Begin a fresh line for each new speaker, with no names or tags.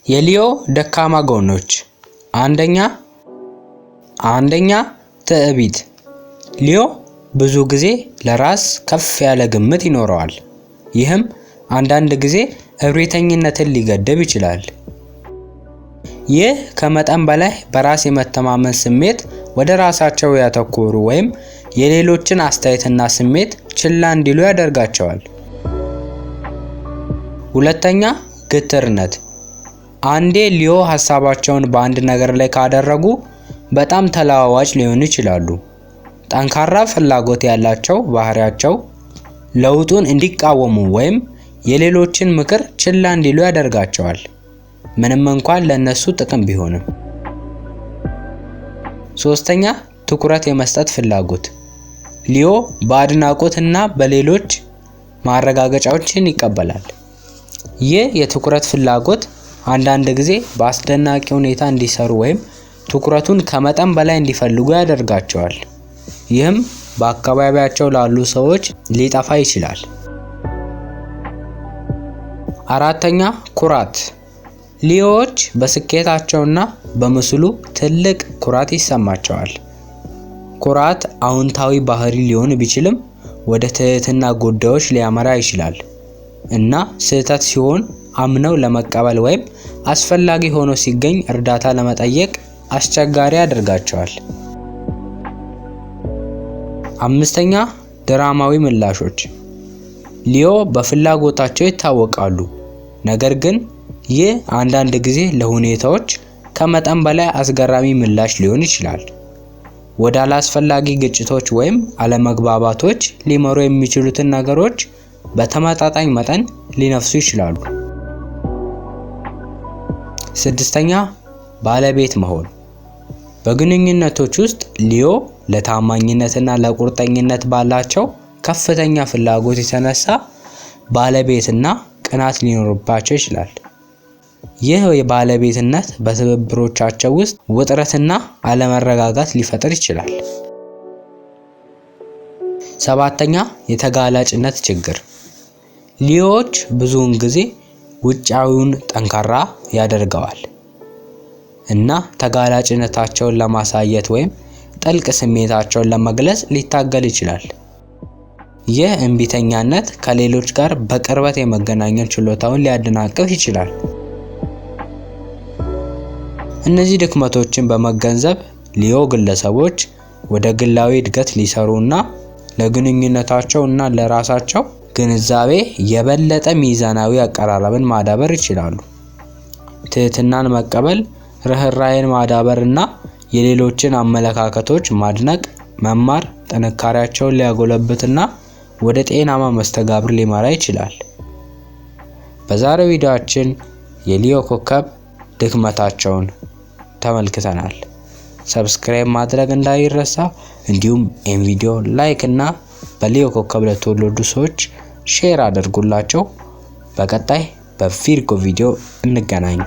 የሊዮ ደካማ ጎኖች አንደኛ ትዕቢት። ሊዮ ብዙ ጊዜ ለራስ ከፍ ያለ ግምት ይኖረዋል። ይህም አንዳንድ ጊዜ እብሪተኝነትን ሊገድብ ይችላል። ይህ ከመጠን በላይ በራስ የመተማመን ስሜት ወደ ራሳቸው ያተኮሩ ወይም የሌሎችን አስተያየትና ስሜት ችላ እንዲሉ ያደርጋቸዋል። ሁለተኛ ግትርነት። አንዴ ሊዮ ሐሳባቸውን በአንድ ነገር ላይ ካደረጉ በጣም ተለዋዋጭ ሊሆኑ ይችላሉ። ጠንካራ ፍላጎት ያላቸው ባህሪያቸው ለውጡን እንዲቃወሙ ወይም የሌሎችን ምክር ችላ እንዲሉ ያደርጋቸዋል፣ ምንም እንኳን ለነሱ ጥቅም ቢሆንም። ሶስተኛ ትኩረት የመስጠት ፍላጎት። ሊዮ በአድናቆትና በሌሎች ማረጋገጫዎችን ይቀበላል። ይህ የትኩረት ፍላጎት አንዳንድ ጊዜ በአስደናቂ ሁኔታ እንዲሰሩ ወይም ትኩረቱን ከመጠን በላይ እንዲፈልጉ ያደርጋቸዋል። ይህም በአካባቢያቸው ላሉ ሰዎች ሊጠፋ ይችላል። አራተኛ ኩራት። ሊዮዎች በስኬታቸውና በምስሉ ትልቅ ኩራት ይሰማቸዋል። ኩራት አዎንታዊ ባህሪ ሊሆን ቢችልም ወደ ትህትና ጉዳዮች ሊያመራ ይችላል እና ስህተት ሲሆን አምነው ለመቀበል ወይም አስፈላጊ ሆኖ ሲገኝ እርዳታ ለመጠየቅ አስቸጋሪ ያደርጋቸዋል። አምስተኛ ድራማዊ ምላሾች። ሊዮ በፍላጎታቸው ይታወቃሉ፣ ነገር ግን ይህ አንዳንድ ጊዜ ለሁኔታዎች ከመጠን በላይ አስገራሚ ምላሽ ሊሆን ይችላል። ወደ አላስፈላጊ ግጭቶች ወይም አለመግባባቶች ሊመሩ የሚችሉትን ነገሮች በተመጣጣኝ መጠን ሊነፍሱ ይችላሉ። ስድስተኛ ባለቤት መሆን። በግንኙነቶች ውስጥ ሊዮ ለታማኝነትና ለቁርጠኝነት ባላቸው ከፍተኛ ፍላጎት የተነሳ ባለቤትና ቅናት ሊኖርባቸው ይችላል። ይህ የባለቤትነት በትብብሮቻቸው ውስጥ ውጥረትና አለመረጋጋት ሊፈጥር ይችላል። ሰባተኛ የተጋላጭነት ችግር። ሊዮዎች ብዙውን ጊዜ ውጫዊውን ጠንካራ ያደርገዋል እና ተጋላጭነታቸውን ለማሳየት ወይም ጥልቅ ስሜታቸውን ለመግለጽ ሊታገል ይችላል። ይህ እምቢተኛነት ከሌሎች ጋር በቅርበት የመገናኘት ችሎታውን ሊያደናቅፍ ይችላል። እነዚህ ድክመቶችን በመገንዘብ ሊዮ ግለሰቦች ወደ ግላዊ እድገት ሊሰሩና ለግንኙነታቸው እና ለራሳቸው ግንዛቤ የበለጠ ሚዛናዊ አቀራረብን ማዳበር ይችላሉ። ትህትናን መቀበል፣ ርህራሄን ማዳበር እና የሌሎችን አመለካከቶች ማድነቅ መማር ጥንካሬያቸውን ሊያጎለብትና ወደ ጤናማ መስተጋብር ሊመራ ይችላል። በዛሬው ቪዲዮአችን የሊዮ ኮከብ ድክመታቸውን ተመልክተናል። ሰብስክራይብ ማድረግ እንዳይረሳ፣ እንዲሁም ይህን ቪዲዮ ላይክ እና በሊዮ ኮከብ ለተወለዱ ሰዎች ሼር አድርጉላቸው። በቀጣይ በቪርጎ ቪዲዮ እንገናኝ።